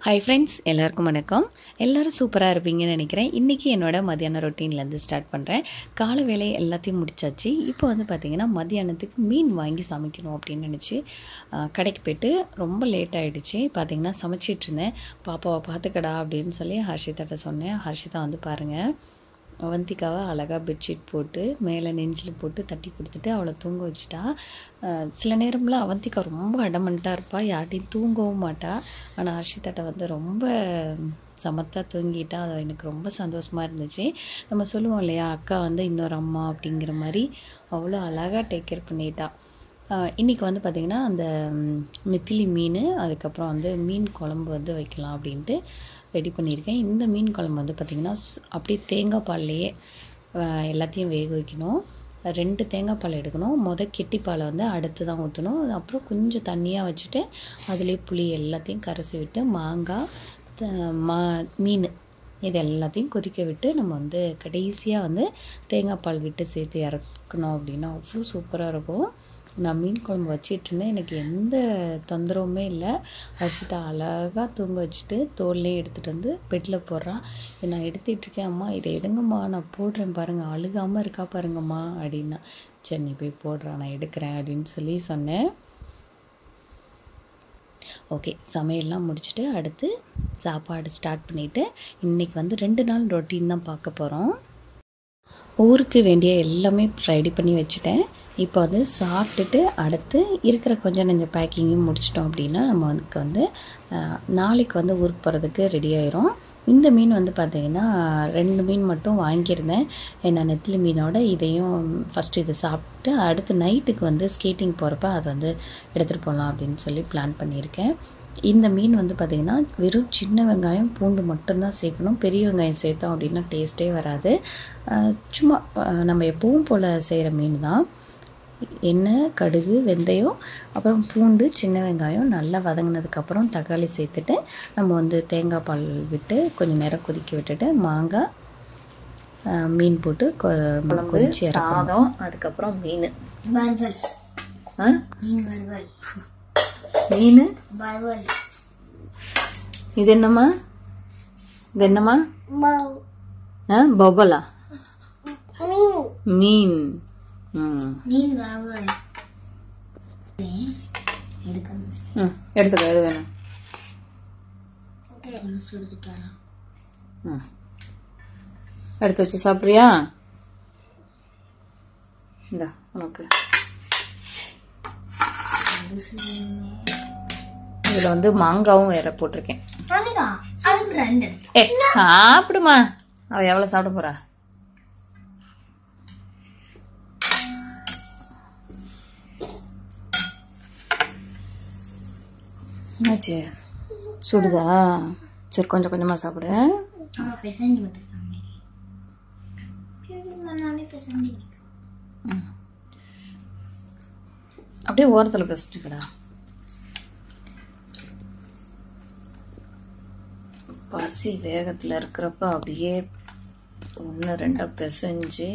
Hi friends, எல்லாருக்கும் வணக்கம். எல்லோரும் சூப்பராக இருப்பீங்கன்னு நினைக்கிறேன். இன்றைக்கி என்னோடய மத்தியான ரொட்டீன்லேருந்து ஸ்டார்ட் பண்ணுறேன். காலை வேலை எல்லாத்தையும் முடிச்சாச்சு. இப்போ வந்து பார்த்திங்கன்னா மத்தியானத்துக்கு மீன் வாங்கி சமைக்கணும் அப்படின்னு நினச்சி கடைக்கு போய்ட்டு ரொம்ப லேட் ஆகிடுச்சு. பார்த்திங்கன்னா சமைச்சிட்ருந்தேன். பாப்பாவை பார்த்துக்கடா அப்படின்னு சொல்லி ஹர்ஷிதாட்ட சொன்னேன். ஹர்ஷிதா வந்து பாருங்கள், அவந்திக்காவை அழகாக பெட்ஷீட் போட்டு மேலே நெஞ்சில் போட்டு தட்டி கொடுத்துட்டு அவளை தூங்க வச்சுட்டா. சில நேரம்லாம் அவந்திக்கா ரொம்ப அடமண்ட்டாக இருப்பாள், யார்ட்டையும் தூங்கவும் மாட்டாள். ஆனால் ஹர்ஷிதாட்ட வந்து ரொம்ப சமத்தாக தூங்கிட்டா. அது எனக்கு ரொம்ப சந்தோஷமாக இருந்துச்சு. நம்ம சொல்லுவோம் இல்லையா, அக்கா வந்து இன்னொரு அம்மா அப்படிங்கிற மாதிரி அவ்வளோ அழகாக டேக் கேர் பண்ணிட்டா. இன்றைக்கி வந்து பார்த்திங்கன்னா அந்த நெத்திலி மீன், அதுக்கப்புறம் வந்து மீன் குழம்பு வந்து வைக்கலாம் அப்படின்ட்டு ரெடி பண்ணியிருக்கேன். இந்த மீன் குழம்பு வந்து பார்த்திங்கன்னா அப்படியே தேங்காய் பால்லையே எல்லாத்தையும் வேக வைக்கணும். 2 தேங்காய் பால் எடுக்கணும். கெட்டி பாலை வந்து அடுத்து தான் ஊற்றணும். அப்புறம் கொஞ்சம் தண்ணியாக வச்சுட்டு அதுலேயே புளி எல்லாத்தையும் கரைச்சி விட்டு மாங்காய் மீன் இது எல்லாத்தையும் கொதிக்க விட்டு நம்ம வந்து கடைசியாக வந்து தேங்காய் பால் விட்டு சேர்த்து இறக்கணும். அப்படின்னா அவ்வளோ சூப்பராக இருக்கும். நான் மீன் குழம்பு வச்சிட்ருந்தேன், எனக்கு எந்த தொந்தரவுமே இல்லை. ஹர்ஷிதா அழகாக தூங்க வச்சுட்டு தோல்லையும் எடுத்துகிட்டு வந்து பெட்டில் போடுறான். நான் எடுத்துகிட்ருக்கேன். அம்மா இதை எடுங்கம்மா, நான் போடுறேன் பாருங்கள், அழுகாமல் இருக்கா பாருங்கம்மா அப்படின்னா. சரி நீ போய் போடுறான், நான் எடுக்கிறேன் அப்படின்னு சொல்லி சொன்னேன். ஓகே, சமையல்லாம் முடிச்சுட்டு அடுத்து சாப்பாடு ஸ்டார்ட் பண்ணிவிட்டு இன்றைக்கி வந்து 2 நாள் ரொட்டீன் தான் பார்க்க போகிறோம். ஊருக்கு வேண்டிய எல்லாமே ரெடி பண்ணி வச்சுட்டேன். இப்போ வந்து சாப்பிட்டுட்டு அடுத்து இருக்கிற கொஞ்சம் நெஞ்சம் பேக்கிங்கும் முடிச்சிட்டோம் அப்படின்னா நம்ம வந்து நாளைக்கு வந்து ஊருக்கு போகிறதுக்கு ரெடி ஆயிரும். இந்த மீன் வந்து பார்த்திங்கன்னா 2 மீன் மட்டும் வாங்கியிருந்தேன். ஏன்னா நெத்திலி மீனோட இதையும் ஃபஸ்ட்டு இதை சாப்பிட்டு அடுத்து நைட்டுக்கு வந்து ஸ்கேட்டிங் போகிறப்ப அதை வந்து எடுத்துகிட்டு போகலாம் அப்படின்னு சொல்லி பிளான் பண்ணியிருக்கேன். இந்த மீன் வந்து பார்த்திங்கன்னா வெறும் சின்ன வெங்காயம் பூண்டு மட்டும்தான் சேர்க்கணும். பெரிய வெங்காயம் சேர்த்தோம் அப்படின்னா டேஸ்ட்டே வராது. சும்மா நம்ம எப்பவும் போல் செய்கிற மீன் தான். எண்ணெய், கடுகு, வெந்தயம், அப்புறம் பூண்டு, சின்ன வெங்காயம் நல்லா வதங்கினதுக்கப்புறம் தக்காளி சேர்த்துட்டு நம்ம வந்து தேங்காய் பால் விட்டு கொஞ்சம் நேரம் கொதிக்க விட்டுட்டு மாங்காய் மீன் போட்டு கொதிச்சு சாதம், அதுக்கப்புறம் மீன் இது என்னம்மா, இது என்னம்மா, பபலா மீன் எடுத்துக்க. எது வேணும் எடுத்து வச்சு சாப்பிட்றியா? இந்த உனக்கு இதுல வந்து மாங்காவும் வேற போட்டிருக்கேன். சாப்பிடுமா, அவ எவ்வளவு சாப்பிட போறா? என்னாச்சு, சுடுதா? சரி கொஞ்சம் கொஞ்சமாக சாப்பிடு. அப்படியே ஓரத்தில் பேசிட்டுக்கடா. பசி வேகத்தில் இருக்கிறப்ப அப்படியே 1 2 பிசைஞ்சு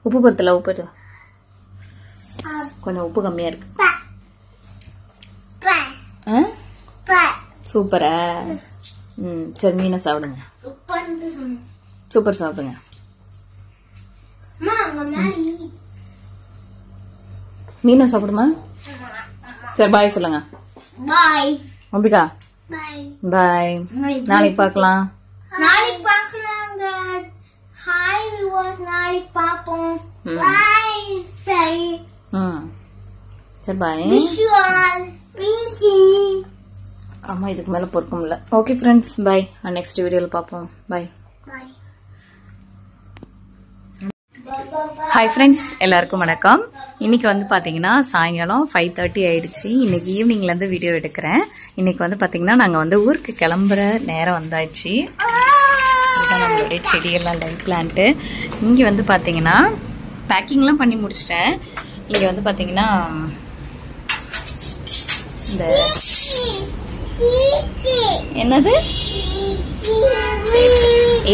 உப்பு பத்தல, உப்பு கொஞ்சம் உப்பு கம்மியா இருக்கு. சூப்பரா. சரி மீனை சாப்பிடுங்க, சூப்பர் சாப்பிடுங்க. மீனை சாப்பிடுமா? சரி பாய் சொல்லுங்க. பாய் அம்பிகா, பாய். நாளைக்கு பார்க்கலாம். ஹாய் வியூவர்ஸ், நாளைக்கு பாப்போம். Bye bye. சரி பை. அம்மா இதுக்கு மேல பொறுக்க முடியல. Okay friends, by. நெக்ஸ்ட் வீடியோல பார்ப்போம். பை. ஹாய் ஃப்ரெண்ட்ஸ், எல்லாருக்கும் வணக்கம். இன்னைக்கு வந்து பார்த்தீங்கன்னா சாயங்காலம் 5:30 ஆயிடுச்சு. இன்னைக்கு ஈவினிங்லேருந்து வீடியோ எடுக்கிறேன். இன்னைக்கு வந்து பார்த்தீங்கன்னா நாங்கள் வந்து ஊருக்கு கிளம்புற நேரம் வந்தாச்சு. நம்மளுடைய செடியெல்லாம் லைவ் பிளான்ட்டு. இங்கே வந்து பார்த்தீங்கன்னா பேக்கிங்லாம் பண்ணி முடிச்சிட்டேன். இங்கே வந்து பார்த்தீங்கன்னா இந்த என்னது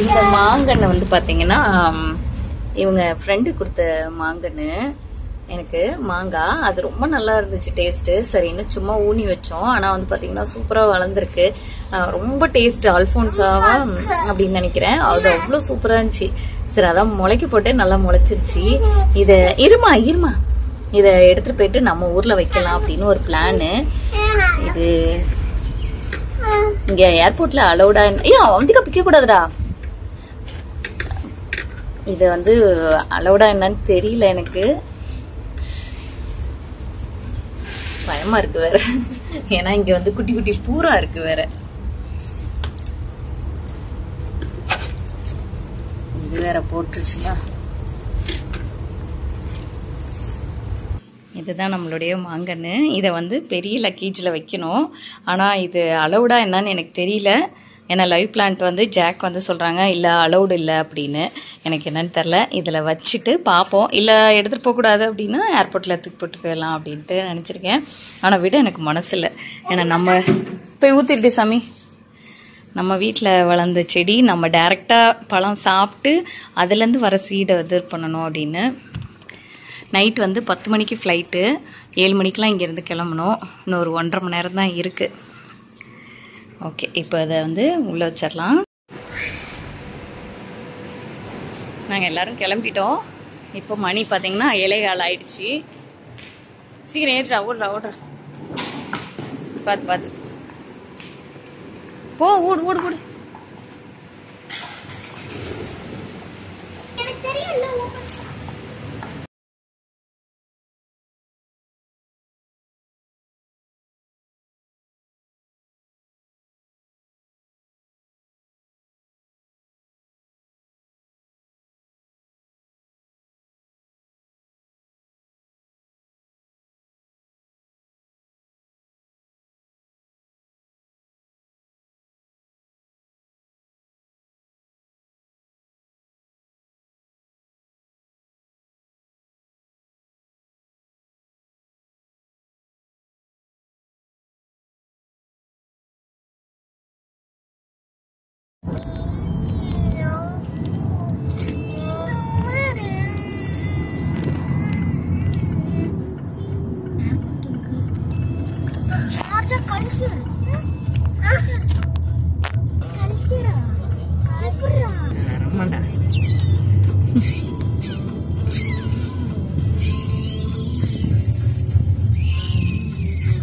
இந்த மாங்கன்று வந்து பார்த்தீங்கன்னா இவங்க ஃப்ரெண்டு கொடுத்த மாங்கன்னு எனக்கு மாங்காய் அது ரொம்ப நல்லா இருந்துச்சு டேஸ்ட். சரின்னு சும்மா ஊனி வச்சோம். ஆனா வந்து பாத்தீங்கன்னா சூப்பரா வளர்ந்துருக்கு. ரொம்ப டேஸ்ட் அல்போன்சாவா அப்படின்னு நினைக்கிறேன். அது அவ்வளவு சூப்பரா இருந்துச்சு. சரி அதான் முளைக்க போட்டு நல்லா முளைச்சிருச்சு. இத இருமா இத எடுத்துட்டு போயிட்டு நம்ம ஊர்ல வைக்கலாம் அப்படின்னு ஒரு பிளானு. இது இங்க ஏர்போர்ட்ல அலௌடா? அவந்திக்கா பிக்க கூடாதுடா. இது வந்து அலௌடா என்னன்னு தெரியல எனக்கு. பயமா இருக்கு வேற. ஏன்னா இங்க வந்து குட்டி குட்டி பூரா இருக்கு வேற. இது வேற போட்டுருச்சுன்னா. இதுதான் நம்மளுடைய மாங்கன்னு. இதை வந்து பெரிய லக்கேஜில் வைக்கணும். ஆனால் இது அலௌடா என்னன்னு எனக்கு தெரியல. ஏன்னா லைவ் பிளான்ட் வந்து ஜாக் வந்து சொல்கிறாங்க இல்லை அலௌடு இல்லை அப்படின்னு. எனக்கு என்னன்னு தெரில. இதில் வச்சுட்டு பார்ப்போம். இல்லை எடுத்துகிட்டு போகக்கூடாது அப்படின்னா ஏர்போர்ட்டில் தூக்கி போட்டு போயிடலாம் அப்படின்ட்டு நினச்சிருக்கேன். ஆனால் விட எனக்கு மனசு இல்லை. ஏன்னா நம்ம போய் ஊற்றிட்டு சாமி, நம்ம வீட்டில் வளர்ந்த செடி நம்ம டைரெக்டாக பழம் சாப்பிட்டு அதுலேருந்து வர சீடை இது பண்ணணும் அப்படின்னு. நைட் வந்து 10 மணிக்கு ஃப்ளைட்டு. 7 மணிக்கெலாம் இங்கேருந்து கிளம்பணும். இன்னும் ஒரு 1.5 மணி நேரம் தான் இருக்குது. ஓகே, இப்போ அதை வந்து உள்ளே வச்சிடலாம். நாங்கள் எல்லோரும் கிளம்பிட்டோம். இப்போ மணி பார்த்தீங்கன்னா 7:15 ஆயிடுச்சு. சீக்கிரம் ஏறுறா, ஓடுறா. பார்த்து போ, ஓடு.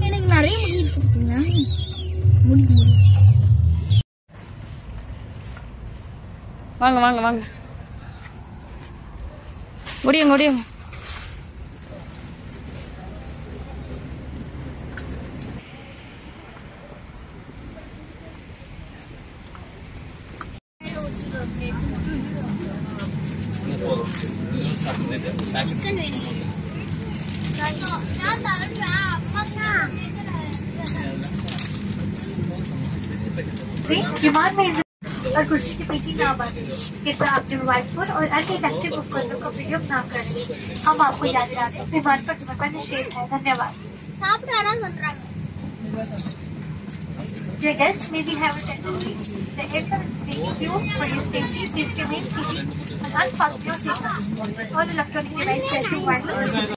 எனக்கு நிறைய முடி இருக்குங்க. முடி வாங்க முடியுங்க. विमान में और कुर्सी के पीछे ना बैठे। कृपया अपने मोबाइल फोन और अन्य इलेक्ट्रिक उपकरणों का प्रयोग ना करें। हम आपको याद दिलाते हैं विमान पर धूम्रपान निषेध है। धन्यवाद। Dear guests, may we have a tendency? The aircraft is being used for your safety. Please remain seated and unfasten your seatbelt. All electronic devices are wireless.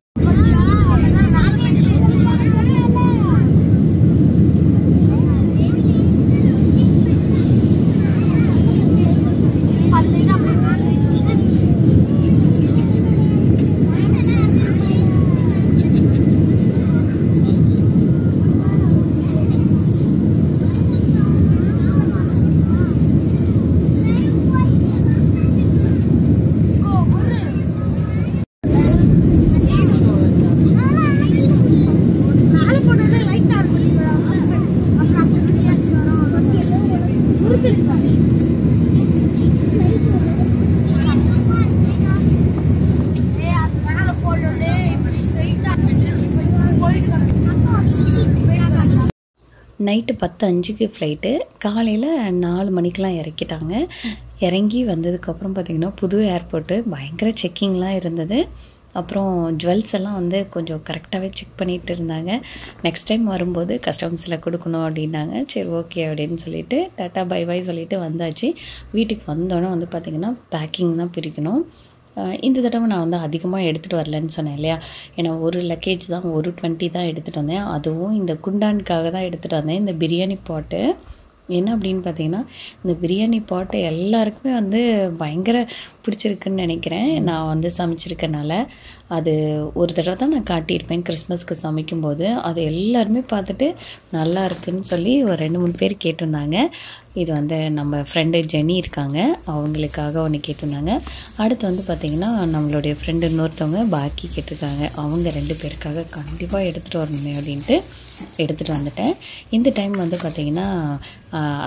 Night 10:05க்கு ஃப்ளைட்டு. காலையில் 4 மணிக்கெலாம் இறக்கிட்டாங்க. இறங்கி வந்ததுக்கப்புறம் பார்த்திங்கன்னா புது ஏர்போர்ட்டு பயங்கர செக்கிங்லாம் இருந்தது. அப்புறம் ஜுவல்ஸ் எல்லாம் வந்து கொஞ்சம் கரெக்டாகவே செக் பண்ணிகிட்டு இருந்தாங்க. நெக்ஸ்ட் டைம் வரும்போது கஸ்டம்ஸில் கொடுக்கணும் அப்படின்னாங்க. சரி ஓகே அப்படின்னு சொல்லிவிட்டு டாட்டா பை பாய் சொல்லிவிட்டு வந்தாச்சு. வீட்டுக்கு வந்தோன்னே வந்து பார்த்திங்கன்னா பேக்கிங் தான் பிரிக்கணும். இந்த தடவை நான் வந்து அதிகமாக எடுத்துகிட்டு வரலன்னு சொன்னேன் இல்லையா, ஏன்னா ஒரு லக்கேஜ் தான், ஒரு 20 தான் எடுத்துகிட்டு வந்தேன். அதுவும் இந்த குண்டானுக்காக தான் எடுத்துகிட்டு வந்தேன், இந்த பிரியாணி பாட்டு. என்ன அப்படின்னு பார்த்தீங்கன்னா, இந்த பிரியாணி பாட்டு எல்லாருக்குமே வந்து பயங்கர பிடிச்சிருக்குன்னு நினைக்கிறேன். நான் வந்து சமைச்சிருக்கனால அது ஒரு தடவை தான் நான் காட்டியிருப்பேன் கிறிஸ்மஸ்க்கு சமைக்கும்போது. அது எல்லாருமே பார்த்துட்டு நல்லா இருக்குன்னு சொல்லி ஒரு 2-3 பேர் கேட்டிருந்தாங்க. இது வந்து நம்ம ஃப்ரெண்டு ஜெனி இருக்காங்க, அவங்களுக்காக ஒன்று கேட்டிருந்தாங்க. அடுத்து வந்து பார்த்திங்கன்னா நம்மளுடைய ஃப்ரெண்டு இன்னொருத்தவங்க பாக்கி கேட்டிருக்காங்க. அவங்க 2 பேருக்காக கண்டிப்பாக எடுத்துகிட்டு வரணுமே அப்படின்ட்டு எடுத்துகிட்டு வந்துட்டேன். இந்த டைம் வந்து பார்த்திங்கன்னா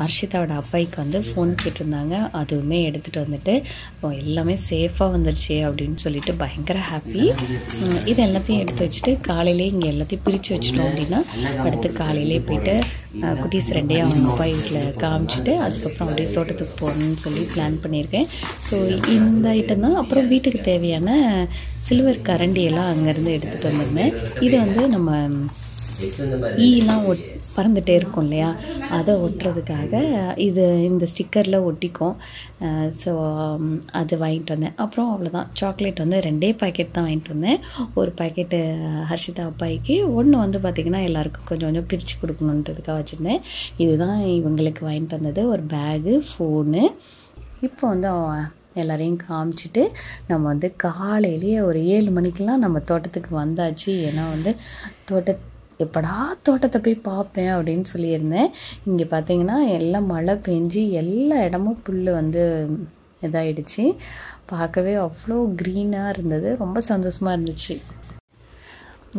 அர்ஷிதாவோட அப்பாய்க்கு வந்து ஃபோன் கேட்டிருந்தாங்க, அதுவுமே எடுத்துகிட்டு வந்துட்டு எல்லாமே சேஃபாக வந்துருச்சு அப்படின்னு சொல்லிட்டு பயங்கர ஹாப்பி. இது எல்லாத்தையும் எடுத்து வச்சுட்டு காலையிலே இங்கே எல்லாத்தையும் பிரித்து வச்சிட்டோம் அப்படின்னா அடுத்து காலையிலே போய்ட்டு குட்டீஸ் 2 அவங்க அப்பா வீட்டில் காமிச்சிட்டு அதுக்கப்புறம் அப்படியே தோட்டத்துக்கு போகணுன்னு சொல்லி பிளான் பண்ணியிருக்கேன். ஸோ இந்த ஐட்டம் தான். அப்புறம் வீட்டுக்கு தேவையான சில்வர் கரண்டியெல்லாம் அங்கேருந்து எடுத்துகிட்டு வந்திருந்தேன். இது வந்து நம்ம ஈலாம் பறந்துகிட்டே இருக்கும் இல்லையா, அதை ஒட்டுறதுக்காக இந்த ஸ்டிக்கரில் ஒட்டிக்கும். ஸோ அது வாங்கிட்டு வந்தேன். அப்புறம் அவ்வளோதான், சாக்லேட் வந்து 2 பாக்கெட் தான் வாங்கிட்டு வந்தேன். ஒரு பாக்கெட்டு ஹர்ஷிதா அப்பாய்க்கு, ஒன்று வந்து பார்த்திங்கன்னா எல்லாருக்கும் கொஞ்சம் கொஞ்சம் பிரித்து கொடுக்கணுன்றதுக்காக வச்சுருந்தேன். இதுதான் இவங்களுக்கு வாங்கிட்டு வந்தது, ஒரு பேகு, ஃபோனு. இப்போ வந்து எல்லாரையும் காமிச்சிட்டு நம்ம வந்து காலையிலேயே ஒரு 7 மணிக்கெலாம் நம்ம தோட்டத்துக்கு வந்தாச்சு. ஏன்னா வந்து எப்படா தோட்டத்தை போய் பார்ப்பேன் அப்படின்னு சொல்லியிருந்தேன். இங்கே பார்த்தீங்கன்னா எல்லாம் மழை பெஞ்சு எல்லா இடமும் புல் வந்து இதாகிடுச்சு. பார்க்கவே அவ்வளோ க்ரீனாக இருந்தது, ரொம்ப சந்தோஷமாக இருந்துச்சு.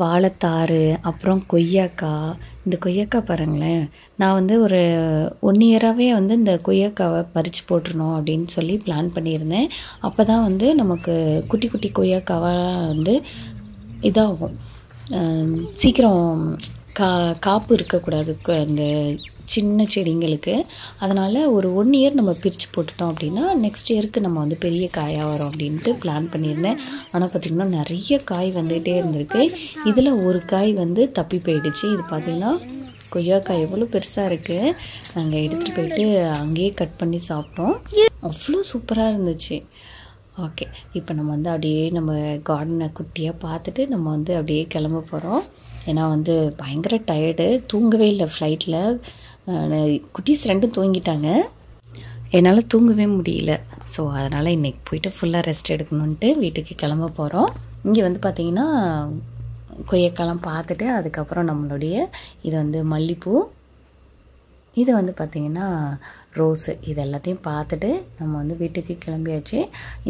வாழைத்தாறு, அப்புறம் கொய்யாக்காய். இந்த கொய்யாக்காய் பாருங்களேன், நான் வந்து ஒரு 1 இயராகவே வந்து இந்த கொய்யாக்காவை பறித்து போட்டுருணும் அப்படின்னு சொல்லி பிளான் பண்ணியிருந்தேன். அப்போ தான் வந்து நமக்கு குட்டி குட்டி கொய்யாக்காவாக வந்து இதாகும், சீக்கிரம் காப்பு இருக்கக்கூடாது அந்த சின்ன செடிங்களுக்கு. அதனால் ஒரு 1 இயர் நம்ம பிரித்து போட்டுட்டோம் அப்படின்னா நெக்ஸ்ட் இயருக்கு நம்ம வந்து பெரிய காயாக வரும் அப்படின்ட்டு பிளான் பண்ணியிருந்தேன். ஆனால் பார்த்திங்கன்னா நிறைய காய் வந்துகிட்டே இருந்திருக்கு. இதில் ஒரு காய் வந்து தப்பி போயிடுச்சு. இது பார்த்திங்கன்னா கொய்யாக்காய் எவ்வளோ பெருசாக இருக்குது. நாங்கள் எடுத்துகிட்டு போயிட்டு அங்கேயே கட் பண்ணி சாப்பிட்டோம். அவ்வளோ சூப்பராக இருந்துச்சு. ஓகே, இப்போ நம்ம வந்து அப்படியே நம்ம கார்டனை குட்டியாக பார்த்துட்டு நம்ம வந்து அப்படியே கிளம்ப போகிறோம். ஏன்னா வந்து பயங்கர டயர்டு, தூங்கவே இல்லை ஃப்ளைட்டில். குட்டீஸ் 2 தூங்கிட்டாங்க, என்னால் தூங்கவே முடியல. ஸோ அதனால் இன்றைக்கி போயிட்டு ஃபுல்லாக ரெஸ்ட் எடுக்கணுன்ட்டு வீட்டுக்கு கிளம்ப போகிறோம். இங்கே வந்து பார்த்திங்கன்னா கொய்யாக்காலாம் பார்த்துட்டு அதுக்கப்புறம் நம்மளுடைய இது வந்து மல்லிப்பூ, இது வந்து பார்த்திங்கன்னா ரோஸு, இது எல்லாத்தையும் பார்த்துட்டு நம்ம வந்து வீட்டுக்கு கிளம்பியாச்சு.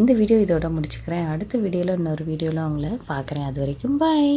இந்த வீடியோ இதோட முடிச்சுக்கிறேன். அடுத்த வீடியோவில் இன்னொரு வீடியோவில் உங்களை பார்க்குறேன். அது வரைக்கும் பாய்.